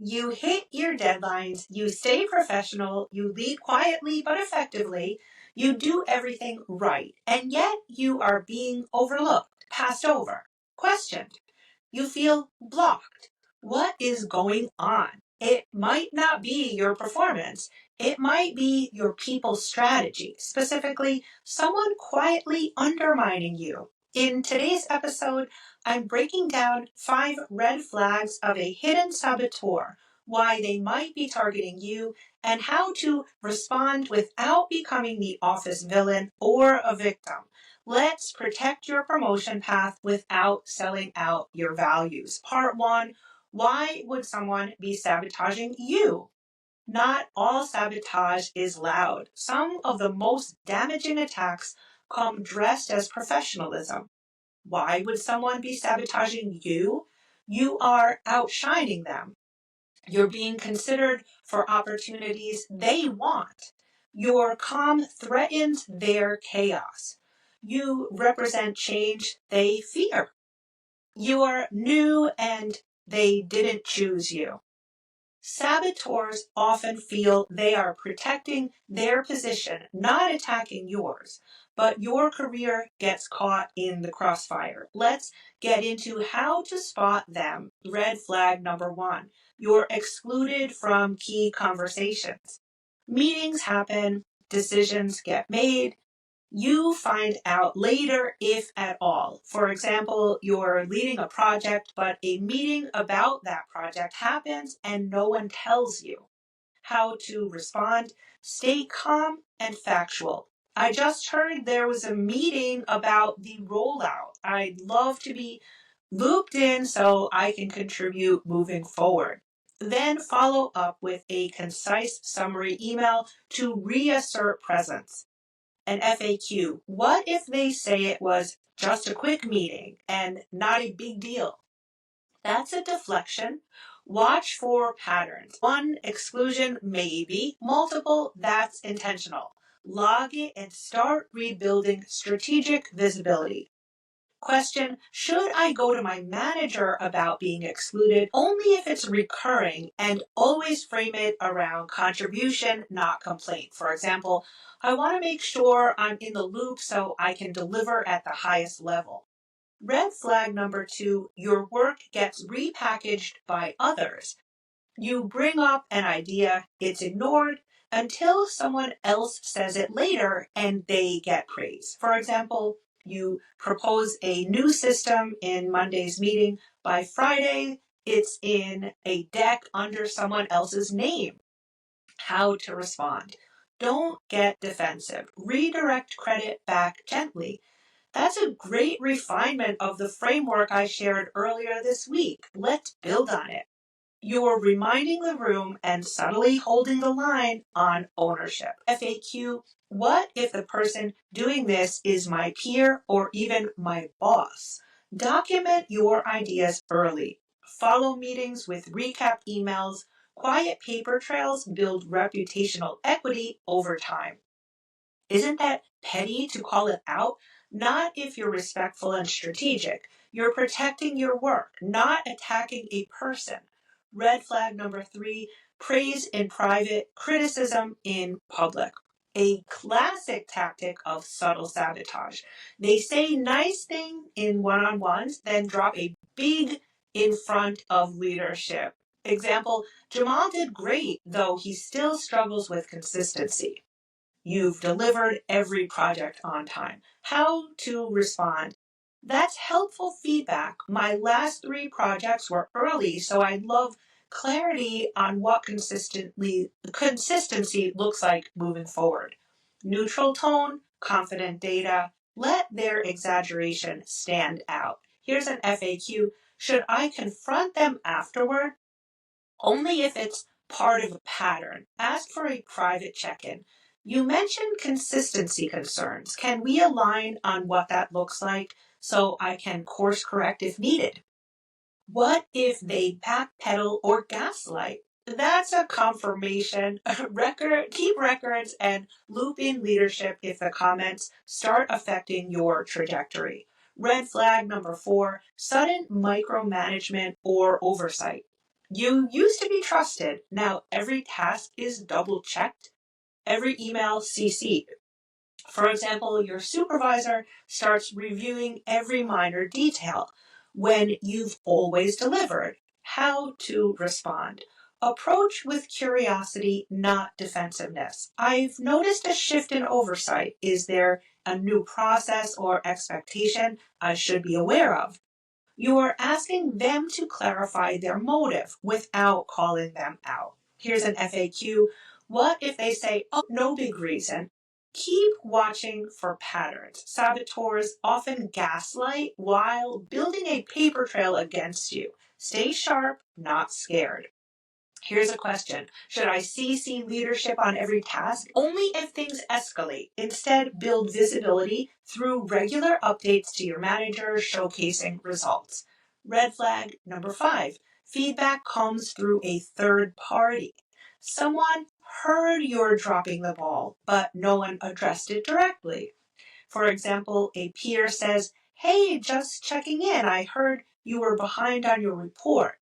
You hit your deadlines, you stay professional, you lead quietly but effectively, you do everything right, and yet you are being overlooked, passed over, questioned. You feel blocked. What is going on? It might not be your performance. It might be your people strategy, specifically someone quietly undermining you. In today's episode, I'm breaking down 5 red flags of a hidden saboteur, why they might be targeting you, and how to respond without becoming the office villain or a victim. Let's protect your promotion path without selling out your values. Part 1. Why would someone be sabotaging you? Not all sabotage is loud. Some of the most damaging attacks come dressed as professionalism. Why would someone be sabotaging you? You are outshining them. You're being considered for opportunities they want. Your calm threatens their chaos. You represent change they fear. You are new and they didn't choose you. Saboteurs often feel they are protecting their position, not attacking yours, but your career gets caught in the crossfire. Let's get into how to spot them. Red flag number 1. You're excluded from key conversations. Meetings happen, decisions get made, you find out later, if at all. For example, you're leading a project, but a meeting about that project happens and no one tells you. How to respond? Stay calm and factual. I just heard there was a meeting about the rollout. I'd love to be looped in so I can contribute moving forward. Then follow up with a concise summary email to reassert presence. An FAQ. What if they say it was just a quick meeting and not a big deal? That's a deflection. Watch for patterns. One exclusion, maybe. Multiple, that's intentional. Log it and start rebuilding strategic visibility. Question, should I go to my manager about being excluded? Only if it's recurring, and always frame it around contribution, not complaint. For example, I want to make sure I'm in the loop so I can deliver at the highest level. Red flag number 2, your work gets repackaged by others. You bring up an idea, it's ignored until someone else says it later and they get praise. For example, you propose a new system in Monday's meeting. By Friday, it's in a deck under someone else's name. How to respond. Don't get defensive. Redirect credit back gently. That's a great refinement of the framework I shared earlier this week. Let's build on it. You're reminding the room and subtly holding the line on ownership. FAQ, what if the person doing this is my peer or even my boss? Document your ideas early. Follow meetings with recap emails. Quiet paper trails build reputational equity over time. Isn't that petty to call it out? Not if you're respectful and strategic. You're protecting your work, not attacking a person. Red flag number 3, praise in private, criticism in public. A classic tactic of subtle sabotage. They say nice thing in one-on-ones, then drop a big in front of leadership. Example, Jamal did great, though he still struggles with consistency. You've delivered every project on time. How to respond? That's helpful feedback. My last 3 projects were early, so I'd love clarity on what consistency looks like moving forward. Neutral tone, confident data. Let their exaggeration stand out. Here's an FAQ. Should I confront them afterward? Only if it's part of a pattern. Ask for a private check-in. You mentioned consistency concerns. Can we align on what that looks like so I can course correct if needed? What if they backpedal or gaslight? That's a confirmation. Keep records and loop in leadership if the comments start affecting your trajectory. Red flag number 4, sudden micromanagement or oversight. You used to be trusted. Now every task is double checked, every email CC'd. For example, your supervisor starts reviewing every minor detail when you've always delivered. How to respond. Approach with curiosity, not defensiveness. I've noticed a shift in oversight. Is there a new process or expectation I should be aware of? You are asking them to clarify their motive without calling them out. Here's an FAQ. What if they say, oh, no big reason? Keep watching for patterns. Saboteurs often gaslight while building a paper trail against you. Stay sharp, not scared. Here's a question. Should I CC leadership on every task? Only if things escalate. Instead, build visibility through regular updates to your manager showcasing results. Red flag number 5. Feedback comes through a third party. Someone heard you're dropping the ball, but no one addressed it directly. For example, a peer says, hey, just checking in. I heard you were behind on your report,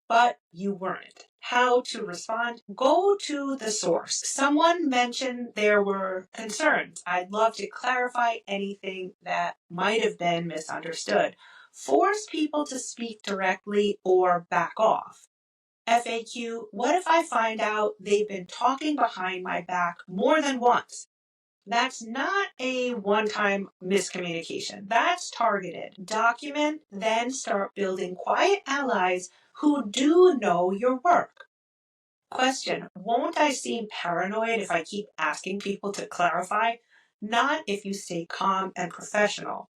but you weren't. How to respond? Go to the source. Someone mentioned there were concerns. I'd love to clarify anything that might have been misunderstood. Force people to speak directly or back off. FAQ, what if I find out they've been talking behind my back more than once? That's not a one-time miscommunication. That's targeted. Document, then start building quiet allies who do know your work. Question, won't I seem paranoid if I keep asking people to clarify? Not if you stay calm and professional.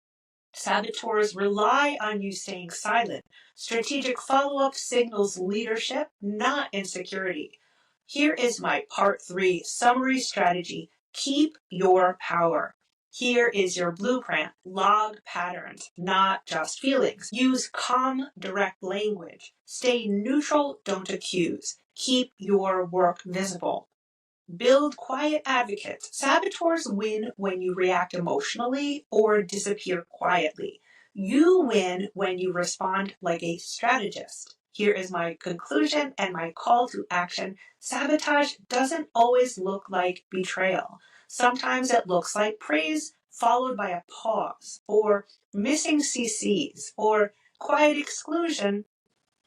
Saboteurs rely on you staying silent. Strategic follow-up signals leadership, not insecurity. Here is my part 3 summary strategy. Keep your power. Here is your blueprint. Log patterns, not just feelings. Use calm, direct language. Stay neutral, don't accuse. Keep your work visible. Build quiet advocates. Saboteurs win when you react emotionally or disappear quietly. You win when you respond like a strategist. Here is my conclusion and my call to action. Sabotage doesn't always look like betrayal. Sometimes it looks like praise followed by a pause, or missing CCs, or quiet exclusion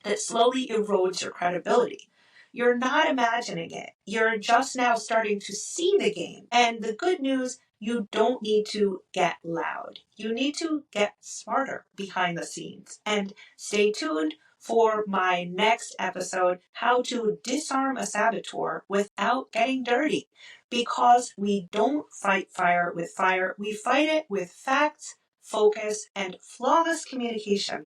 that slowly erodes your credibility. You're not imagining it. You're just now starting to see the game. And the good news, you don't need to get loud. You need to get smarter behind the scenes. And stay tuned for my next episode, how to disarm a saboteur without getting dirty. Because we don't fight fire with fire, we fight it with facts, focus, and flawless communication.